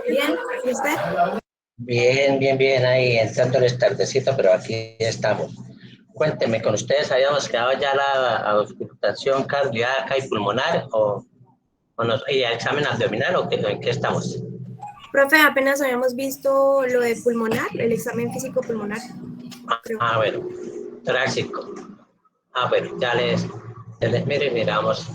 Bien, ¿y usted? Bien, bien, bien, ahí entrando el tardecito, pero aquí estamos. Cuénteme, ¿con ustedes habíamos quedado ya la auscultación cardíaca y pulmonar y el examen abdominal o en qué estamos? Profe, apenas habíamos visto lo de pulmonar, el examen físico pulmonar, creo. Bueno, trágico. Bueno, ya les miro y miramos.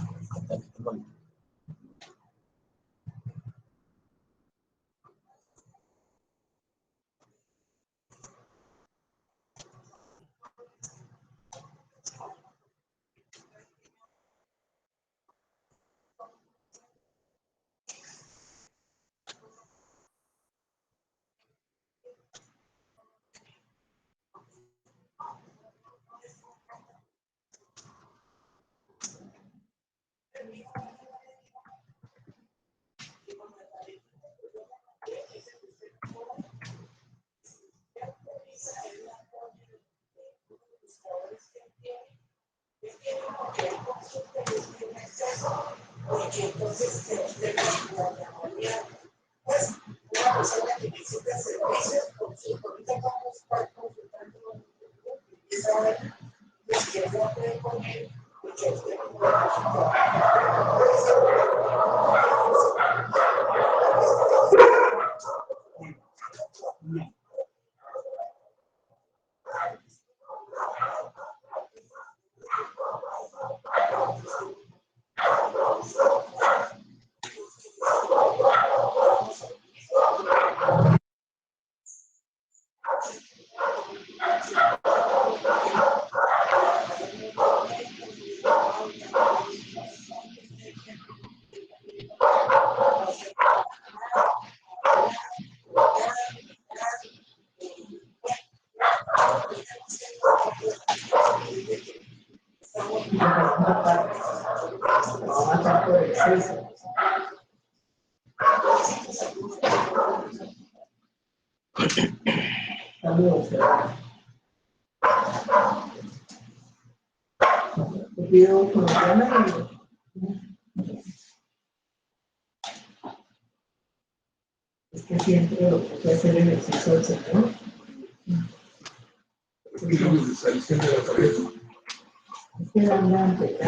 Es que siempre lo que puede hacer el ejercicio del Señor.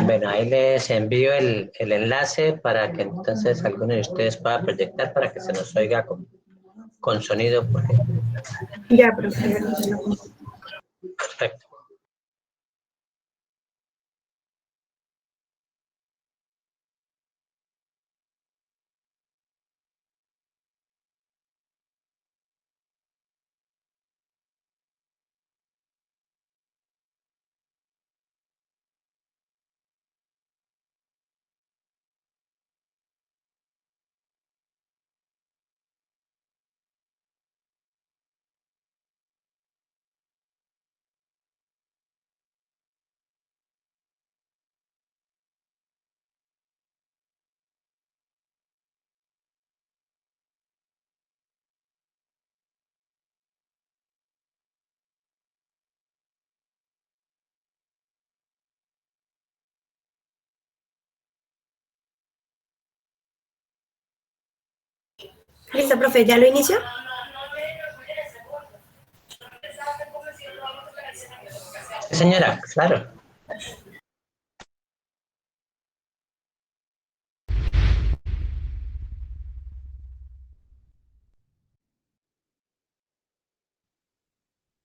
Bueno, ahí les envío el enlace para que entonces alguno de ustedes pueda proyectar para que se nos oiga con sonido. Ya, profe, ya lo pongo. Perfecto. Listo, profe, ¿ya lo inicio? Señora, claro.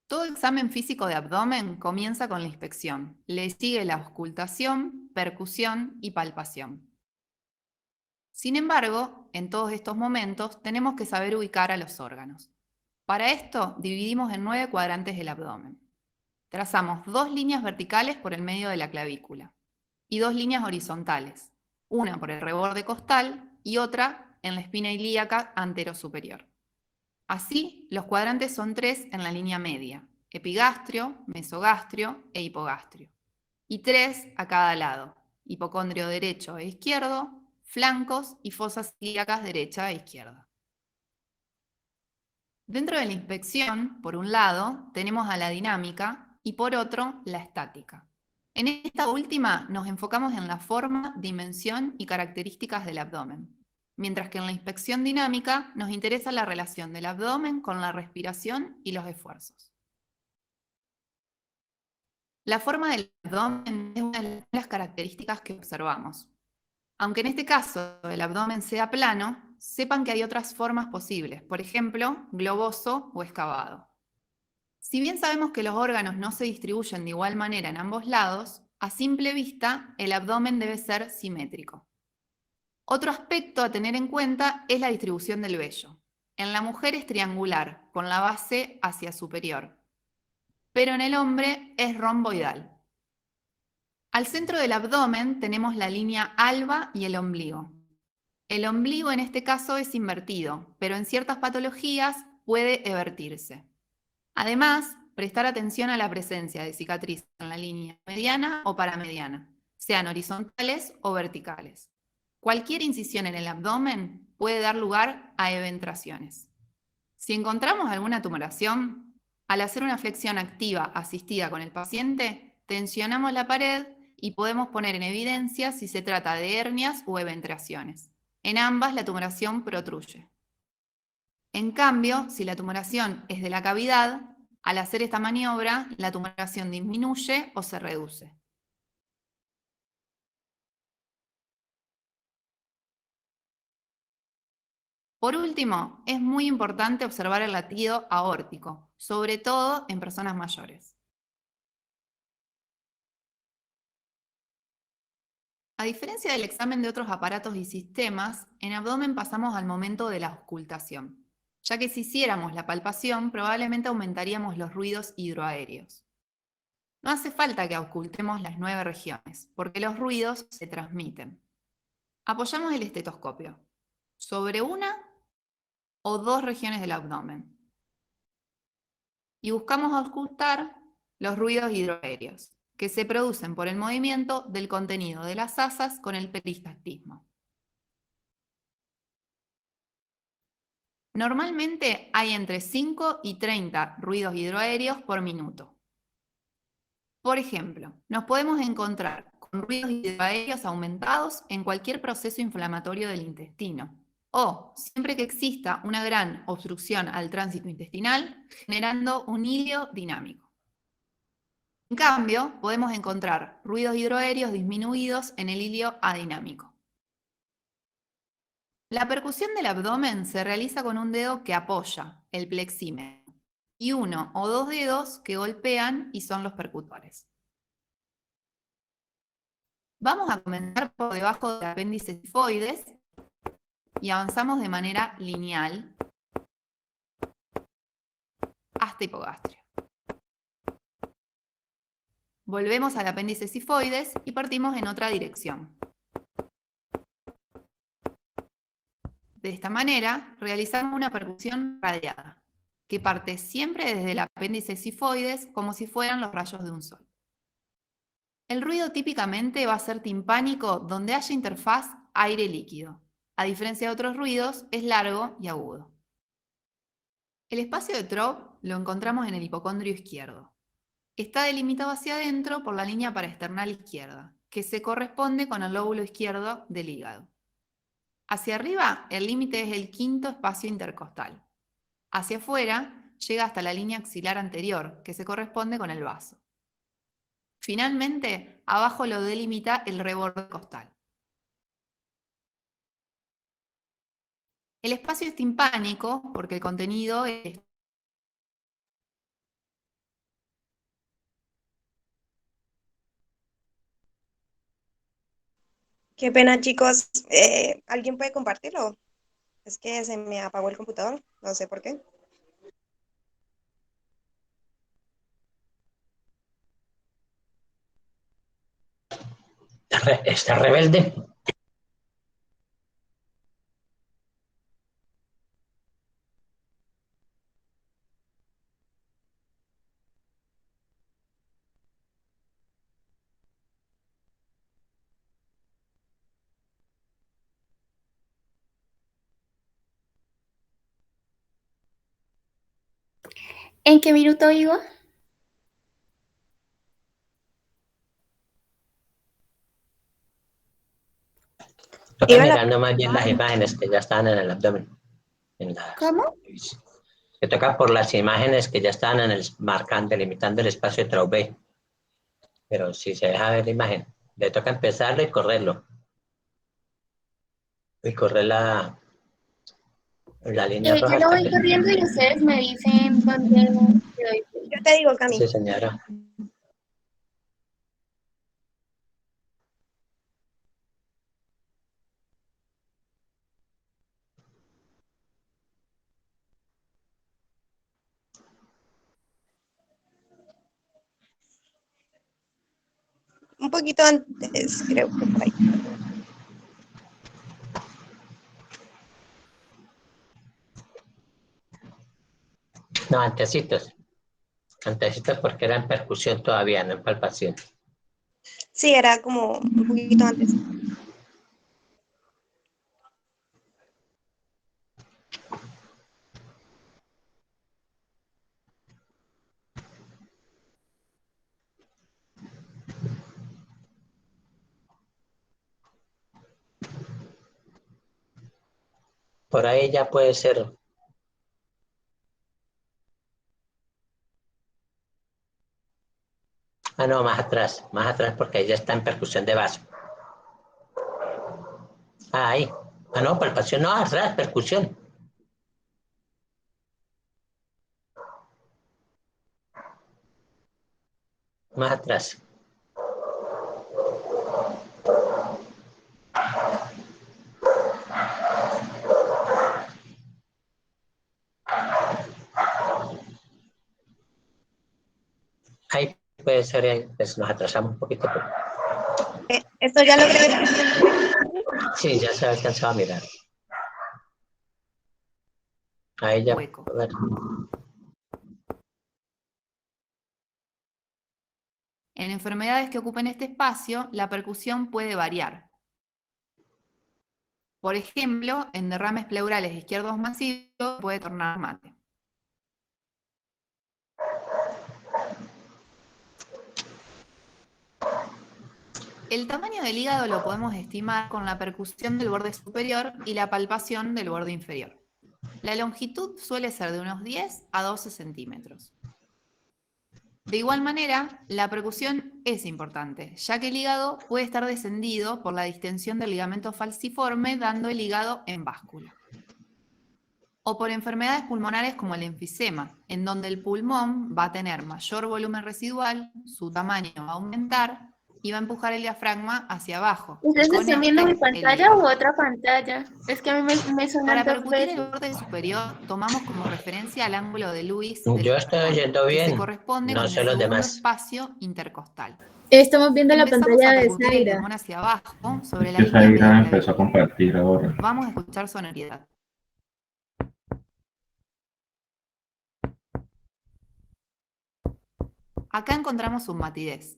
Todo examen físico de abdomen comienza con la inspección. Le sigue la auscultación, percusión y palpación. Sin embargo, en todos estos momentos tenemos que saber ubicar a los órganos. Para esto dividimos en 9 cuadrantes el abdomen. Trazamos 2 líneas verticales por el medio de la clavícula y 2 líneas horizontales, una por el reborde costal y otra en la espina ilíaca anterosuperior. Así, los cuadrantes son 3 en la línea media: epigastrio, mesogastrio e hipogastrio. Y 3 a cada lado: hipocondrio derecho e izquierdo, flancos y fosas ilíacas derecha e izquierda. Dentro de la inspección, por un lado, tenemos a la dinámica y por otro, la estática. En esta última nos enfocamos en la forma, dimensión y características del abdomen. mientras que en la inspección dinámica nos interesa la relación del abdomen con la respiración y los esfuerzos. La forma del abdomen es una de las características que observamos. Aunque en este caso el abdomen sea plano, sepan que hay otras formas posibles, por ejemplo, globoso o excavado. Si bien sabemos que los órganos no se distribuyen de igual manera en ambos lados, a simple vista el abdomen debe ser simétrico. Otro aspecto a tener en cuenta es la distribución del vello. En la mujer es triangular, con la base hacia superior, pero en el hombre es romboidal. Al centro del abdomen tenemos la línea alba y el ombligo. El ombligo en este caso es invertido, pero en ciertas patologías puede evertirse. Además, prestar atención a la presencia de cicatrices en la línea mediana o paramediana, sean horizontales o verticales. Cualquier incisión en el abdomen puede dar lugar a eventraciones. Si encontramos alguna tumoración, al hacer una flexión activa asistida con el paciente, tensionamos la pared y podemos poner en evidencia si se trata de hernias o eventraciones. En ambas la tumoración protruye. En cambio, si la tumoración es de la cavidad, al hacer esta maniobra, la tumoración disminuye o se reduce. Por último, es muy importante observar el latido aórtico, sobre todo en personas mayores. A diferencia del examen de otros aparatos y sistemas, en abdomen pasamos al momento de la auscultación, ya que si hiciéramos la palpación, probablemente aumentaríamos los ruidos hidroaéreos. No hace falta que auscultemos las 9 regiones, porque los ruidos se transmiten. Apoyamos el estetoscopio sobre una o 2 regiones del abdomen y buscamos auscultar los ruidos hidroaéreos, que se producen por el movimiento del contenido de las asas con el peristactismo. Normalmente hay entre 5 y 30 ruidos hidroaéreos por minuto. Por ejemplo, nos podemos encontrar con ruidos hidroaéreos aumentados en cualquier proceso inflamatorio del intestino, o siempre que exista una gran obstrucción al tránsito intestinal, generando un hilio dinámico. En cambio, podemos encontrar ruidos hidroaéreos disminuidos en el hilio adinámico. La percusión del abdomen se realiza con un dedo que apoya, el plexímetro, y 1 o 2 dedos que golpean y son los percutores. Vamos a comenzar por debajo del apéndice sifoides y avanzamos de manera lineal hasta hipogastrio. Volvemos al apéndice sifoides y partimos en otra dirección. De esta manera, realizamos una percusión radiada, que parte siempre desde el apéndice sifoides como si fueran los rayos de un sol. El ruido típicamente va a ser timpánico donde haya interfaz aire-líquido. A diferencia de otros ruidos, es largo y agudo. El espacio de Tropp lo encontramos en el hipocondrio izquierdo. Está delimitado hacia adentro por la línea paraesternal izquierda, que se corresponde con el lóbulo izquierdo del hígado. Hacia arriba, el límite es el quinto espacio intercostal. Hacia afuera, llega hasta la línea axilar anterior, que se corresponde con el vaso. Finalmente, abajo lo delimita el reborde costal. El espacio es timpánico porque el contenido es... Qué pena, chicos. ¿Alguien puede compartirlo? Es que se me apagó el computador, no sé por qué. ¿Está rebelde? ¿En qué minuto iba? Toca Iba a la... mirando más bien las imágenes que ya están en el abdomen. ¿Cómo? Que toca por las imágenes que ya están en el marcando, delimitando el espacio de Traubé. Pero si se deja ver la imagen, le toca empezarlo y correrlo. Y correr la línea roja Yo lo hasta voy que... corriendo y ustedes me dicen dónde le doy play. Yo te digo, Cami. Sí, señora. Un poquito antes, creo que por ahí. No, antecitos. Antecitos porque era en percusión todavía, no en palpación. Sí, era como un poquito antes. Por ahí ya puede ser. Ah, no, más atrás porque ahí ya está en percusión de vaso. Ah, ahí. Ah, no, palpación, no, atrás, percusión. Más atrás. Ahí puede ser, pues nos atrasamos un poquito. Pero... Esto ya logré ver. Sí, ya se ha alcanzado a mirar. Ahí ya, Hueco. a ver. En enfermedades que ocupen este espacio, la percusión puede variar. Por ejemplo, en derrames pleurales izquierdos masivos puede tornar mate. El tamaño del hígado lo podemos estimar con la percusión del borde superior y la palpación del borde inferior. La longitud suele ser de unos 10 a 12 centímetros. De igual manera, la percusión es importante, ya que el hígado puede estar descendido por la distensión del ligamento falciforme, dando el hígado en báscula. O por enfermedades pulmonares como el enfisema, en donde el pulmón va a tener mayor volumen residual, su tamaño va a aumentar y va a empujar el diafragma hacia abajo. ¿Ustedes Con están viendo mi este, pantalla o eleva. otra pantalla? Es que a mí me Para suenan dos percutir veces. el borde superior, tomamos como referencia el ángulo de Lewis del Yo estoy esternón, oyendo que se bien, corresponde no con sé el los segundo demás. espacio intercostal. Estamos viendo la Empezamos pantalla a de percutir el Zaira. pulmón hacia abajo, sobre Es la que línea Zaira media empezó a del hígado. compartir ahora. Vamos a escuchar sonoridad. Acá encontramos un matidez.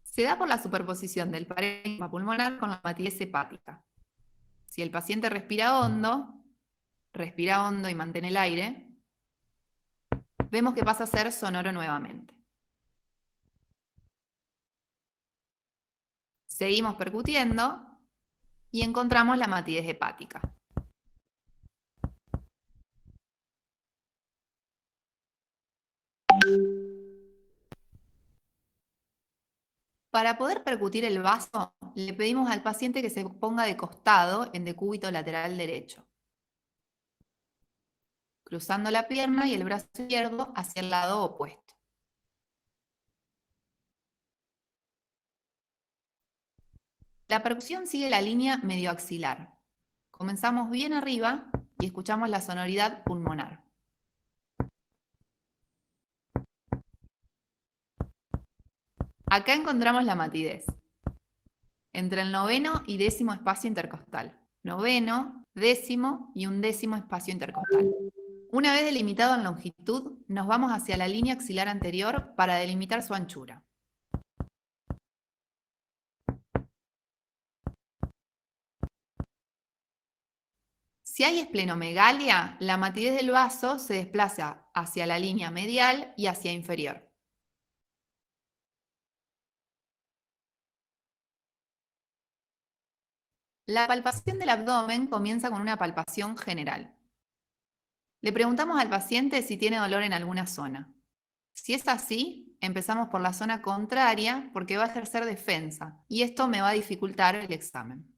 Se da por la superposición del parénquima pulmonar con la matidez hepática. Si el paciente respira hondo y mantiene el aire, vemos que pasa a ser sonoro nuevamente. Seguimos percutiendo y encontramos la matidez hepática. Para poder percutir el vaso, le pedimos al paciente que se ponga de costado en decúbito lateral derecho, cruzando la pierna y el brazo izquierdo hacia el lado opuesto. La percusión sigue la línea medioaxilar. Comenzamos bien arriba y escuchamos la sonoridad pulmonar. Acá encontramos la matidez, entre el noveno y décimo espacio intercostal. Noveno, décimo y undécimo espacio intercostal. Una vez delimitado en longitud, nos vamos hacia la línea axilar anterior para delimitar su anchura. Si hay esplenomegalia, la matidez del vaso se desplaza hacia la línea medial y hacia inferior. La palpación del abdomen comienza con una palpación general. Le preguntamos al paciente si tiene dolor en alguna zona. Si es así, empezamos por la zona contraria porque va a ejercer defensa y esto me va a dificultar el examen.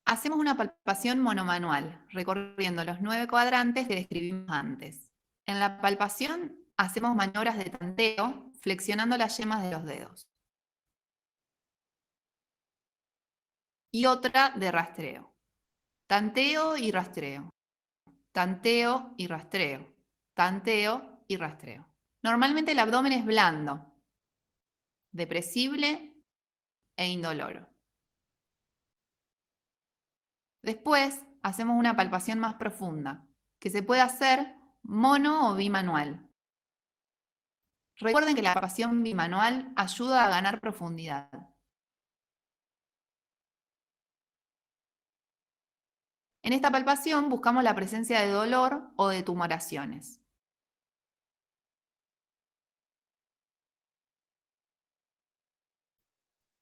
Hacemos una palpación monomanual, recorriendo los 9 cuadrantes que describimos antes. En la palpación hacemos maniobras de tanteo, flexionando las yemas de los dedos. Y otra de rastreo. Tanteo y rastreo. Tanteo y rastreo. Tanteo y rastreo. Normalmente el abdomen es blando, depresible e indoloro. Después hacemos una palpación más profunda, que se puede hacer mono o bimanual. Recuerden que la palpación bimanual ayuda a ganar profundidad. En esta palpación buscamos la presencia de dolor o de tumoraciones.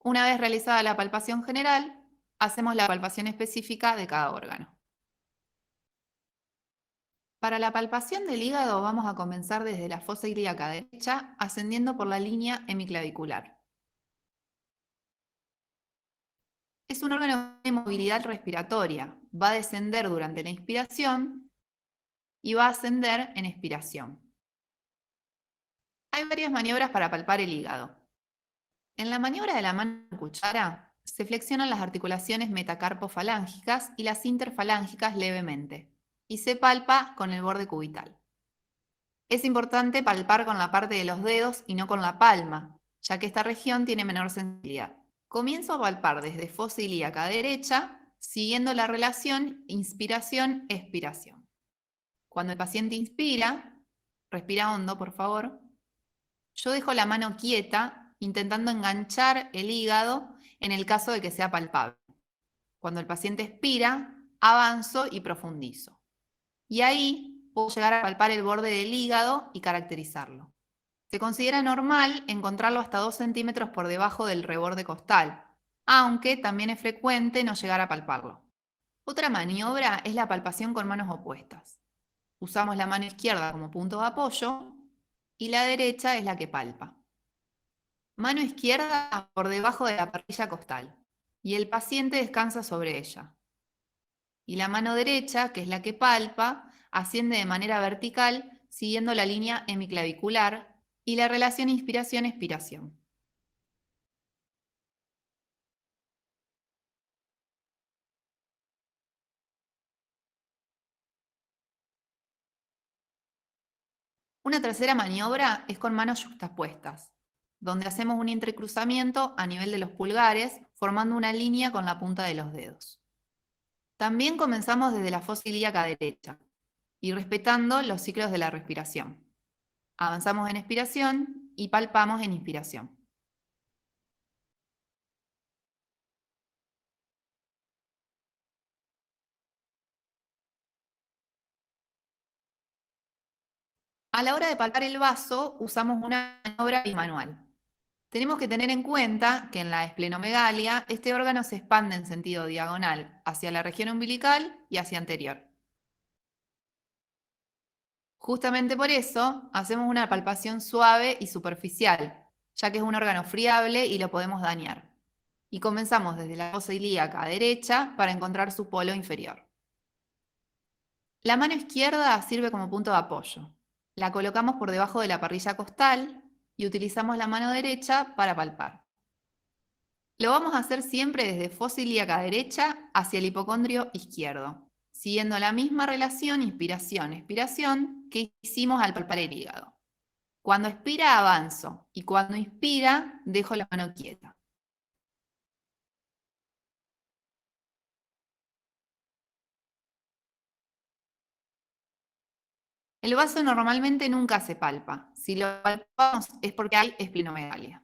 Una vez realizada la palpación general, hacemos la palpación específica de cada órgano. Para la palpación del hígado vamos a comenzar desde la fosa ilíaca derecha, ascendiendo por la línea hemiclavicular. Es un órgano de movilidad respiratoria. Va a descender durante la inspiración y va a ascender en expiración. Hay varias maniobras para palpar el hígado. En la maniobra de la mano en cuchara, se flexionan las articulaciones metacarpofalángicas y las interfalángicas levemente, y se palpa con el borde cubital. Es importante palpar con la parte de los dedos y no con la palma, ya que esta región tiene menor sensibilidad. Comienzo a palpar desde fosa ilíaca derecha, siguiendo la relación inspiración-expiración. Cuando el paciente inspira, respira hondo, por favor, yo dejo la mano quieta, intentando enganchar el hígado en el caso de que sea palpable. Cuando el paciente expira, avanzo y profundizo. Y ahí puedo llegar a palpar el borde del hígado y caracterizarlo. Se considera normal encontrarlo hasta 2 centímetros por debajo del reborde costal, aunque también es frecuente no llegar a palparlo. Otra maniobra es la palpación con manos opuestas. Usamos la mano izquierda como punto de apoyo y la derecha es la que palpa. Mano izquierda por debajo de la parrilla costal y el paciente descansa sobre ella. Y la mano derecha, que es la que palpa, asciende de manera vertical siguiendo la línea hemiclavicular y la relación inspiración-expiración. Una tercera maniobra es con manos yuxtapuestas, donde hacemos un entrecruzamiento a nivel de los pulgares, formando una línea con la punta de los dedos. También comenzamos desde la fosa ilíaca derecha y respetando los ciclos de la respiración. Avanzamos en expiración y palpamos en inspiración. A la hora de palpar el vaso, usamos una maniobra bimanual. Tenemos que tener en cuenta que en la esplenomegalia este órgano se expande en sentido diagonal hacia la región umbilical y hacia anterior. Justamente por eso hacemos una palpación suave y superficial, ya que es un órgano friable y lo podemos dañar. Y comenzamos desde la fosa ilíaca derecha para encontrar su polo inferior. La mano izquierda sirve como punto de apoyo. La colocamos por debajo de la parrilla costal y utilizamos la mano derecha para palpar. Lo vamos a hacer siempre desde fosa ilíaca derecha hacia el hipocondrio izquierdo, siguiendo la misma relación inspiración-expiración que hicimos al palpar el hígado. Cuando expira, avanzo, y cuando inspira, dejo la mano quieta. El vaso normalmente nunca se palpa. Si lo palpamos es porque hay esplenomegalia.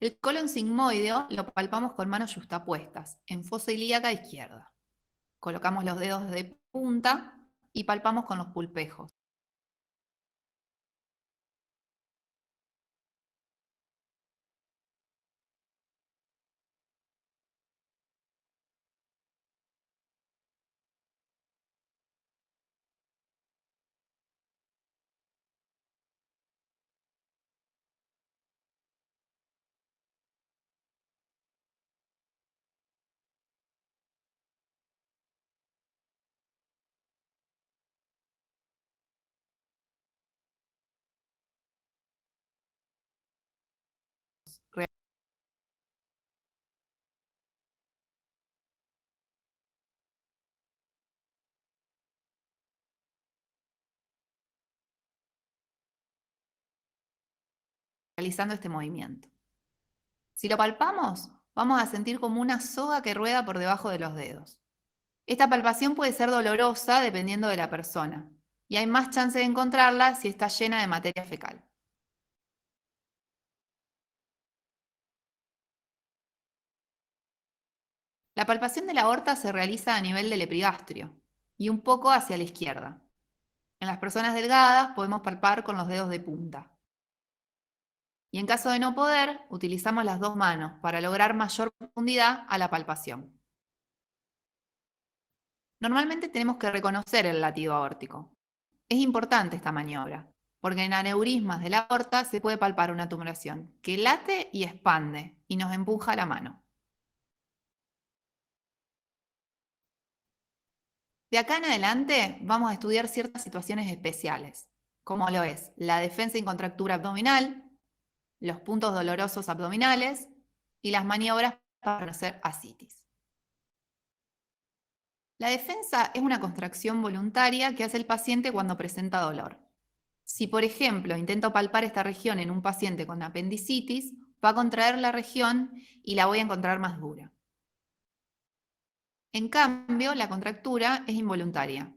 El colon sigmoideo lo palpamos con manos yuxtapuestas, en fosa ilíaca izquierda. Colocamos los dedos de punta y palpamos con los pulpejos. realizando este movimiento. Si lo palpamos, vamos a sentir como una soga que rueda por debajo de los dedos. Esta palpación puede ser dolorosa dependiendo de la persona, y hay más chance de encontrarla si está llena de materia fecal. La palpación de la aorta se realiza a nivel del epigastrio y un poco hacia la izquierda. En las personas delgadas podemos palpar con los dedos de punta. Y en caso de no poder, utilizamos las dos manos para lograr mayor profundidad a la palpación. Normalmente tenemos que reconocer el latido aórtico. Es importante esta maniobra, porque en aneurismas de la aorta se puede palpar una tumoración que late y expande y nos empuja la mano. De acá en adelante vamos a estudiar ciertas situaciones especiales, como lo es la defensa y contractura abdominal, los puntos dolorosos abdominales y las maniobras para conocer ascitis. La defensa es una contracción voluntaria que hace el paciente cuando presenta dolor. Si, por ejemplo, intento palpar esta región en un paciente con apendicitis, va a contraer la región y la voy a encontrar más dura. En cambio, la contractura es involuntaria.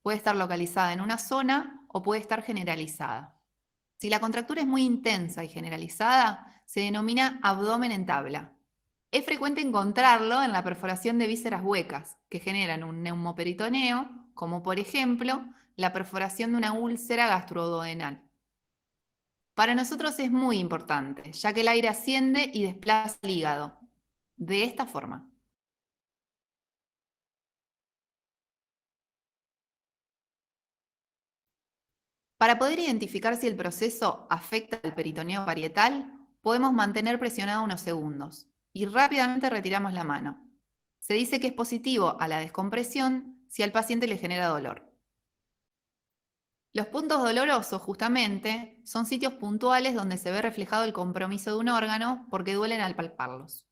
Puede estar localizada en una zona o puede estar generalizada. Si la contractura es muy intensa y generalizada, se denomina abdomen en tabla. Es frecuente encontrarlo en la perforación de vísceras huecas, que generan un neumoperitoneo, como por ejemplo la perforación de una úlcera gastroduodenal. Para nosotros es muy importante, ya que el aire asciende y desplaza el hígado. De esta forma. Para poder identificar si el proceso afecta al peritoneo parietal, podemos mantener presionado unos segundos y rápidamente retiramos la mano. Se dice que es positivo a la descompresión si al paciente le genera dolor. Los puntos dolorosos, justamente, son sitios puntuales donde se ve reflejado el compromiso de un órgano porque duelen al palparlos.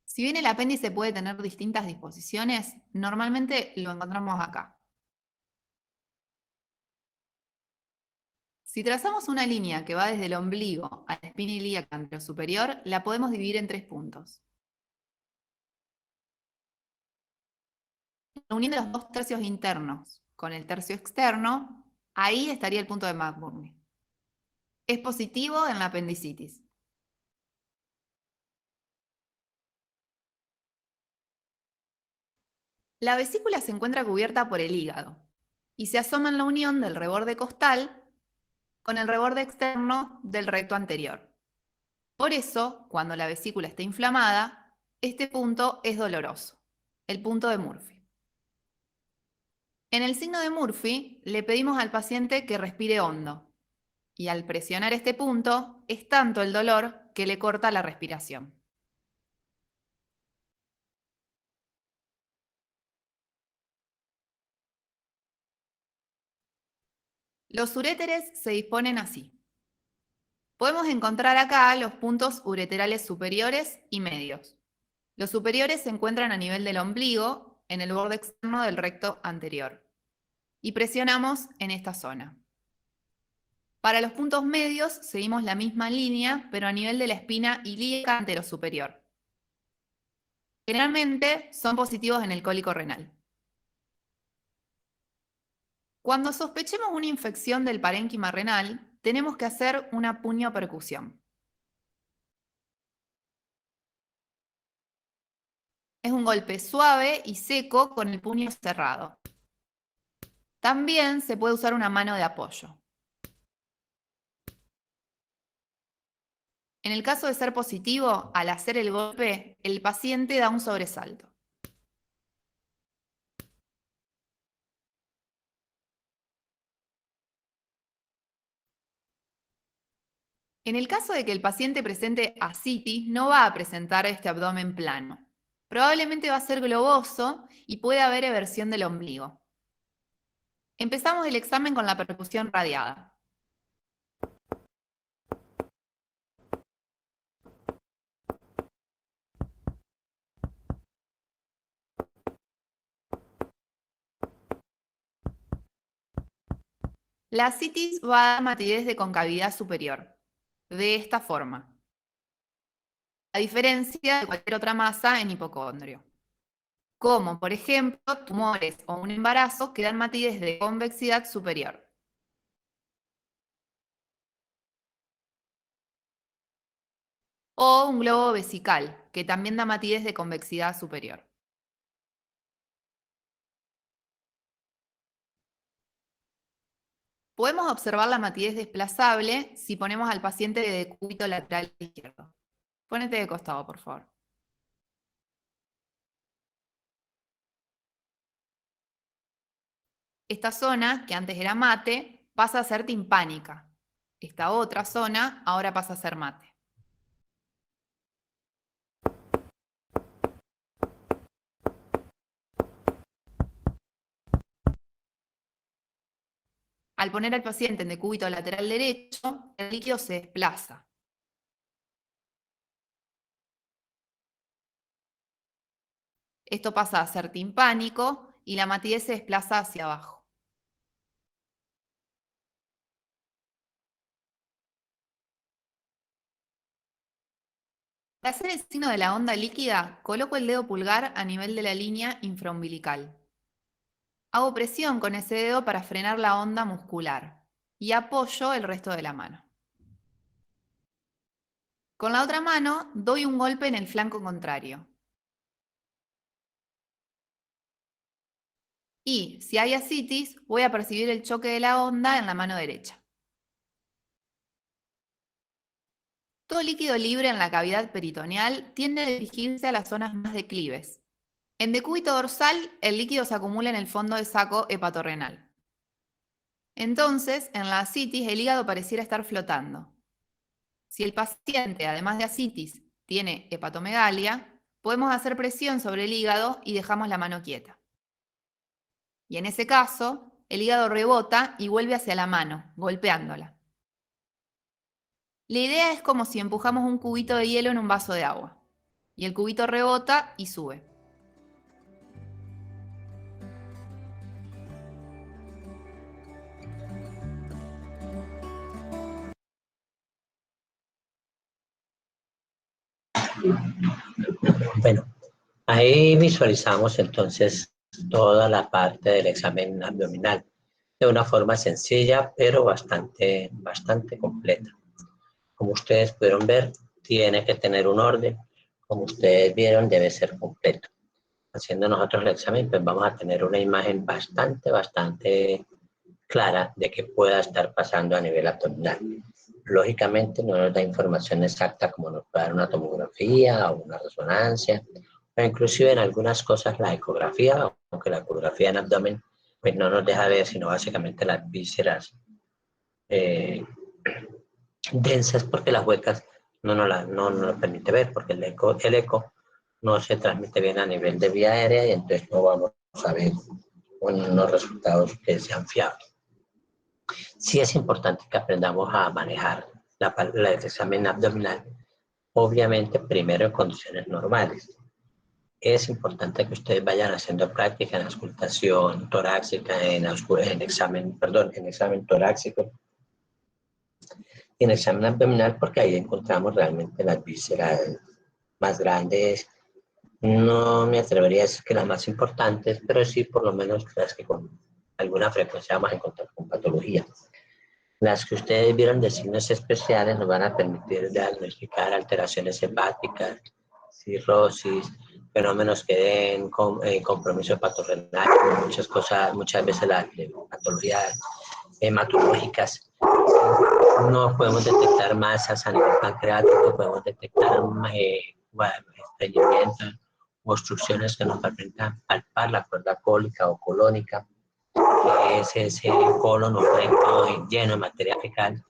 Si bien el apéndice puede tener distintas disposiciones, normalmente lo encontramos acá. Si trazamos una línea que va desde el ombligo a la espina ilíaca anterosuperior, la podemos dividir en 3 puntos. Uniendo los 2 tercios internos con el tercio externo, ahí estaría el punto de McBurney. Es positivo en la apendicitis. La vesícula se encuentra cubierta por el hígado y se asoma en la unión del reborde costal con el reborde externo del recto anterior. Por eso, cuando la vesícula está inflamada, este punto es doloroso, el punto de Murphy. En el signo de Murphy, le pedimos al paciente que respire hondo, y al presionar este punto, es tanto el dolor que le corta la respiración. Los uréteres se disponen así. Podemos encontrar acá los puntos ureterales superiores y medios. Los superiores se encuentran a nivel del ombligo, en el borde externo del recto anterior. Y presionamos en esta zona. Para los puntos medios seguimos la misma línea, pero a nivel de la espina ilíaca anterosuperior. Generalmente son positivos en el cólico renal. Cuando sospechemos una infección del parénquima renal, tenemos que hacer una puniopercusión. Es un golpe suave y seco con el puño cerrado. También se puede usar una mano de apoyo. En el caso de ser positivo, al hacer el golpe, el paciente da un sobresalto. En el caso de que el paciente presente ascitis, no va a presentar este abdomen plano. Probablemente va a ser globoso y puede haber eversión del ombligo. Empezamos el examen con la percusión radiada. La ascitis va a dar matidez de concavidad superior, de esta forma, a diferencia de cualquier otra masa en hipocondrio, como por ejemplo tumores o un embarazo que dan matidez de convexidad superior. O un globo vesical, que también da matidez de convexidad superior. Podemos observar la matidez desplazable si ponemos al paciente de decúbito lateral izquierdo. Ponete de costado, por favor. Esta zona, que antes era mate, pasa a ser timpánica. Esta otra zona ahora pasa a ser mate. Al poner al paciente en decúbito lateral derecho, el líquido se desplaza. Esto pasa a ser timpánico y la matidez se desplaza hacia abajo. Para hacer el signo de la onda líquida, coloco el dedo pulgar a nivel de la línea infraumbilical. Hago presión con ese dedo para frenar la onda muscular y apoyo el resto de la mano. Con la otra mano doy un golpe en el flanco contrario. Y si hay ascitis, voy a percibir el choque de la onda en la mano derecha. Todo líquido libre en la cavidad peritoneal tiende a dirigirse a las zonas más declives. En decúbito dorsal, el líquido se acumula en el fondo del saco hepatorrenal. Entonces, en la ascitis, el hígado pareciera estar flotando. Si el paciente, además de ascitis, tiene hepatomegalia, podemos hacer presión sobre el hígado y dejamos la mano quieta. Y en ese caso, el hígado rebota y vuelve hacia la mano, golpeándola. La idea es como si empujamos un cubito de hielo en un vaso de agua. Y el cubito rebota y sube. Bueno, ahí visualizamos entonces toda la parte del examen abdominal de una forma sencilla, pero bastante completa. Como ustedes pudieron ver, tiene que tener un orden. Como ustedes vieron, debe ser completo. Haciendo nosotros el examen, pues vamos a tener una imagen bastante clara de qué pueda estar pasando a nivel abdominal. Lógicamente no nos da información exacta como nos puede dar una tomografía o una resonancia, o inclusive en algunas cosas la ecografía, aunque la ecografía en abdomen pues no nos deja ver sino básicamente las vísceras densas, porque las huecas no nos permite ver, porque el eco no se transmite bien a nivel de vía aérea y entonces no vamos a ver unos resultados que sean fiables. Sí es importante que aprendamos a manejar el examen abdominal, obviamente primero en condiciones normales. Es importante que ustedes vayan haciendo práctica en auscultación torácica, en examen torácico y en examen abdominal, porque ahí encontramos realmente las vísceras más grandes. No me atrevería a decir que las más importantes, pero sí por lo menos las que con alguna frecuencia vamos a encontrar con patología. Las que ustedes vieron de signos especiales nos van a permitir diagnosticar alteraciones hepáticas, cirrosis, fenómenos que den compromiso hepatorenal, muchas veces las patologías hematológicas. No podemos detectar masas a nivel pancreático, podemos detectar estreñimiento, obstrucciones que nos permitan palpar la cuerda cólica o colónica, que es ese colon o recto lleno de materia fecal.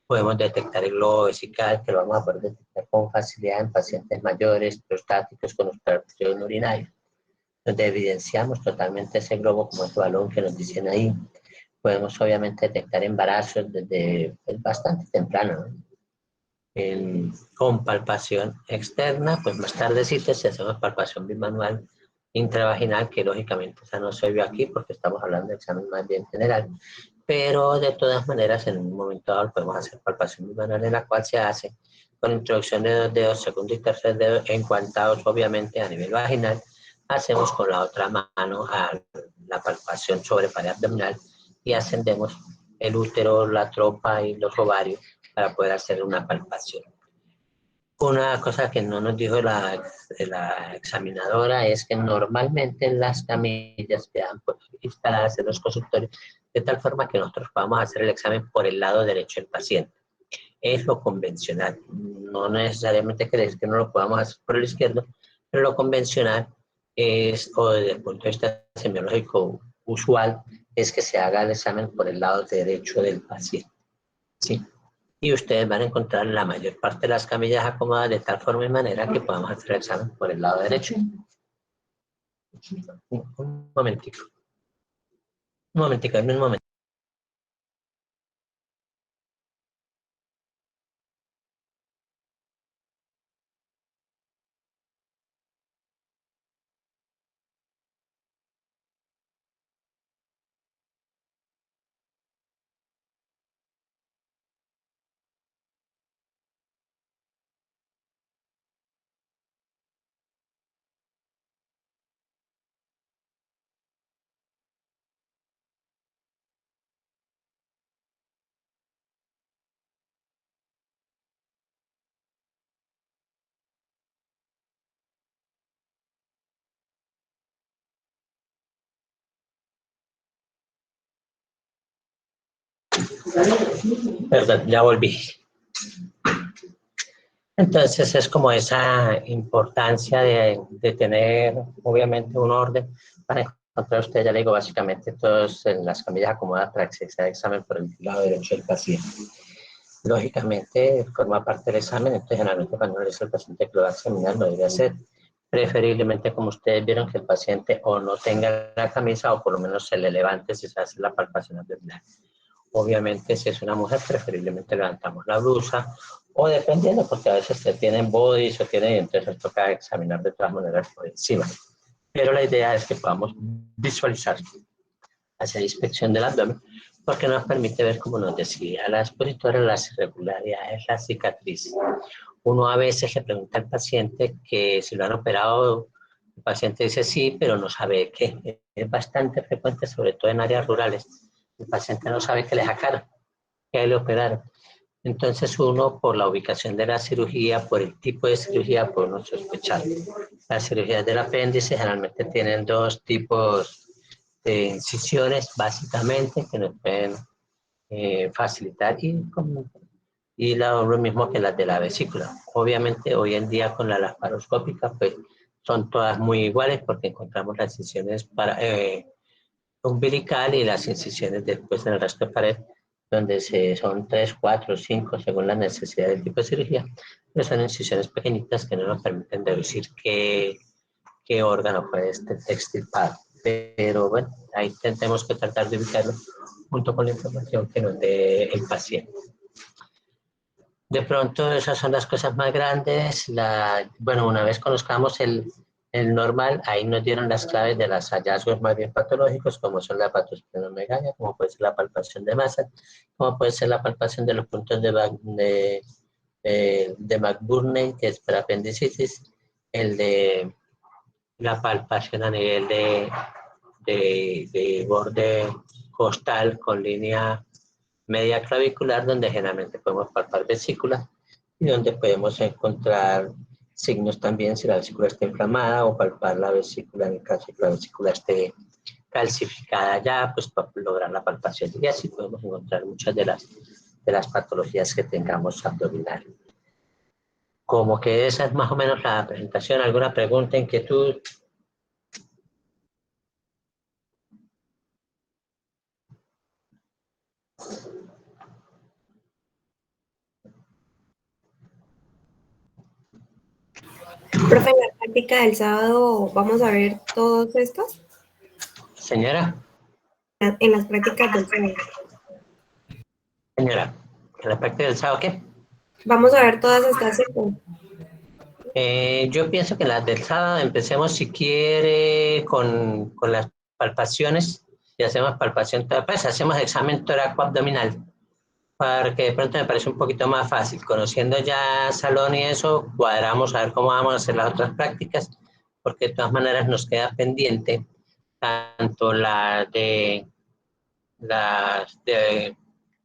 Podemos detectar el globo vesical, que lo vamos a poder detectar con facilidad en pacientes mayores, prostáticos con obstrucción urinaria, donde evidenciamos totalmente ese globo como ese balón que nos dicen ahí. Podemos obviamente detectar embarazos desde bastante temprano, ¿no? Con palpación externa, pues más tardecito si hacemos palpación bimanual intravaginal, que lógicamente esa no se vio aquí porque estamos hablando de examen más bien general. pero de todas maneras en un momento dado podemos hacer palpación manual en la cual se hace con introducción de 2 dedos, segundo y tercer dedo, enguantados obviamente a nivel vaginal. Hacemos con la otra mano la palpación sobre pared abdominal y ascendemos el útero, la trompa y los ovarios para poder hacer una palpación. Una cosa que no nos dijo la examinadora es que normalmente las camillas quedan instaladas en los consultorios de tal forma que nosotros podamos hacer el examen por el lado derecho del paciente. Es lo convencional. No necesariamente quiere decir que no lo podamos hacer por el izquierdo, pero lo convencional es, o desde el punto de vista semiológico usual, es que se haga el examen por el lado derecho del paciente. ¿Sí? Y ustedes van a encontrar la mayor parte de las camillas acomodadas de tal forma y manera que podamos hacer el examen por el lado derecho. Un momentico. Un momentico, un momento. Perdón, ya volví. Entonces es como esa importancia de tener obviamente un orden para encontrar usted, ya le digo, básicamente todos en las camillas acomodadas para que se haga el examen por el lado derecho del paciente. Lógicamente forma parte del examen, entonces generalmente cuando le dice al paciente que lo va a examinar lo debe hacer. Preferiblemente, como ustedes vieron, que el paciente o no tenga la camisa o por lo menos se le levante si se hace la palpación abdominal. Obviamente, si es una mujer, preferiblemente levantamos la blusa o dependiendo, porque a veces se tienen bodies o tienen, entonces toca examinar de todas maneras por encima. Pero la idea es que podamos visualizar, hacer inspección del abdomen, porque nos permite ver, como nos decía la expositora, las irregularidades, las cicatrices. Uno a veces le pregunta al paciente que si lo han operado, el paciente dice sí, pero no sabe qué. Es bastante frecuente, sobre todo en áreas rurales. El paciente no sabe qué le sacaron, qué le operaron. Entonces uno, por la ubicación de la cirugía, por el tipo de cirugía, puede uno sospechar. Las cirugías del apéndice generalmente tienen 2 tipos de incisiones, básicamente, que nos pueden facilitar y lo mismo que las de la vesícula. Obviamente hoy en día con la laparoscópica pues son todas muy iguales porque encontramos las incisiones umbilical y las incisiones después en el resto de pared donde son 3, 4, 5 según la necesidad del tipo de cirugía, pero son incisiones pequeñitas que no nos permiten deducir qué órgano fue extirpado. Pero bueno, ahí tenemos que tratar de ubicarlo junto con la información que nos dé el paciente. De pronto esas son las cosas más grandes. Bueno, una vez conozcamos el normal, ahí nos dieron las claves de los hallazgos más bien patológicos, como son la hepatosplenomegalia, como puede ser la palpación de masa, como puede ser la palpación de los puntos de McBurney, que es para apendicitis, el de la palpación a nivel de borde costal con línea media clavicular, donde generalmente podemos palpar vesícula y donde podemos encontrar signos también si la vesícula está inflamada o palpar la vesícula en el caso de que la vesícula esté calcificada ya, pues para lograr la palpación y así podemos encontrar muchas de las patologías que tengamos abdominal. Como que esa es más o menos la presentación. ¿Alguna pregunta, inquietud? Profe, en la práctica del sábado vamos a ver todos estos. Señora. En las prácticas del sábado. Señora, ¿en la práctica del sábado qué? Vamos a ver todas estas citas. Yo pienso que las del sábado empecemos, si quiere, con las palpaciones si hacemos palpación, pues hacemos examen torácico-abdominal, porque de pronto me parece un poquito más fácil. Conociendo ya salón y eso, cuadramos a ver cómo vamos a hacer las otras prácticas, porque de todas maneras nos queda pendiente tanto las de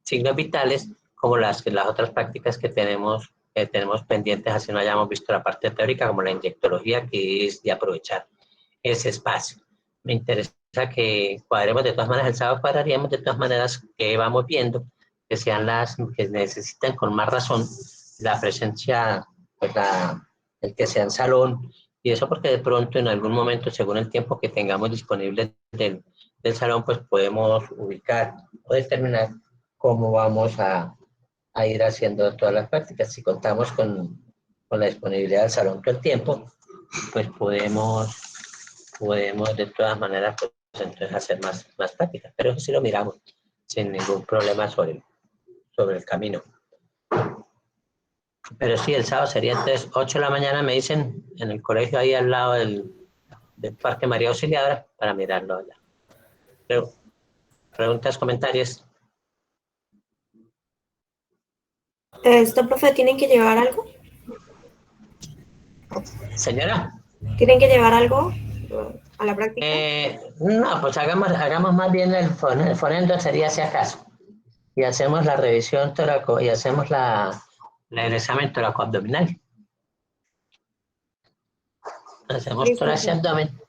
signos vitales como las otras prácticas que tenemos pendientes, así no hayamos visto la parte teórica, como la inyectología, que es de aprovechar ese espacio. Me interesa que cuadremos de todas maneras, el sábado cuadraríamos de todas maneras que vamos viendo, que sean las que necesitan con más razón la presencia, pues el que sea en salón, y eso porque de pronto en algún momento, según el tiempo que tengamos disponible del salón, pues podemos ubicar o determinar cómo vamos a ir haciendo todas las prácticas. Si contamos con la disponibilidad del salón todo el tiempo, pues podemos de todas maneras pues, entonces hacer más prácticas, pero eso sí lo miramos sin ningún problema sobre el camino. Pero sí, el sábado sería entonces 8 de la mañana, me dicen, en el colegio ahí al lado del Parque María Auxiliadora, para mirarlo allá. Pero, preguntas, comentarios. Esto, profe, ¿tienen que llevar algo? Señora. ¿Tienen que llevar algo a la práctica? No, pues hagamos más bien el fonendo, sería si acaso. Y hacemos la revisión toraco y hacemos el examen toracoabdominal. Hacemos tórax y abdomen,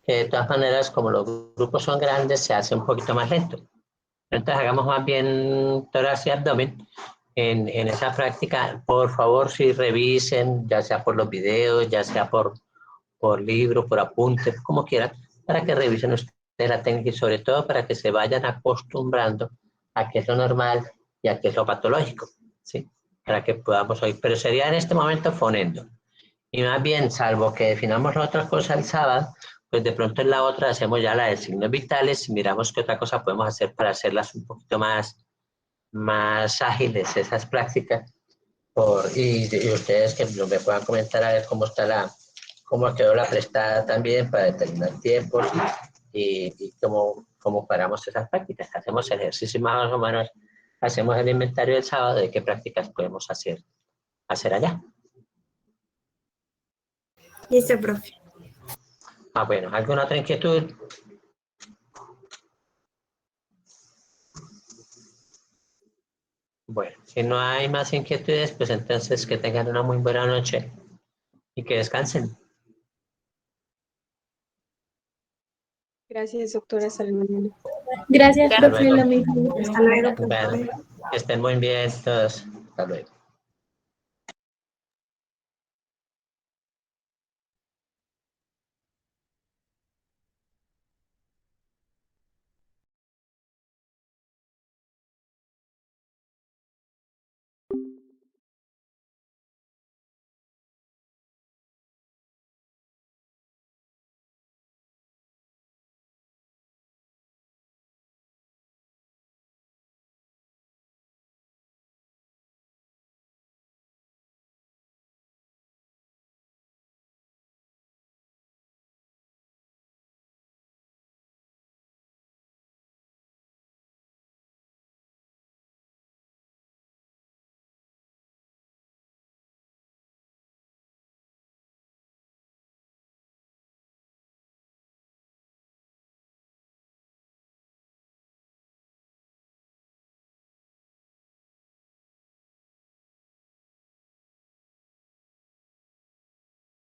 que de todas maneras, como los grupos son grandes, se hace un poquito más lento. Entonces hagamos más bien tórax y abdomen en esa práctica. Por favor, si revisen, ya sea por los videos, ya sea por libros, por apuntes, como quieran, para que revisen ustedes la técnica y sobre todo para que se vayan acostumbrando a qué es lo normal y a qué es lo patológico, ¿sí? Para que podamos oír. Pero sería en este momento fonendo. Y más bien, salvo que definamos la otra cosa el sábado, pues de pronto en la otra hacemos ya la de signos vitales y miramos qué otra cosa podemos hacer para hacerlas un poquito más ágiles, esas prácticas. Y ustedes que me puedan comentar a ver cómo quedó la prestada también para determinar tiempos y cómo paramos esas prácticas. Hacemos ejercicio más o menos, hacemos el inventario del sábado de qué prácticas podemos hacer allá. Listo, profe. Bueno, ¿alguna otra inquietud? Bueno, si no hay más inquietudes, pues entonces que tengan una muy buena noche y que descansen. Gracias, doctora. Hasta mañana. Gracias, Hasta profe, luego. lo mismo. Hasta luego, profe. Bueno, que estén muy bien todos. Hasta luego.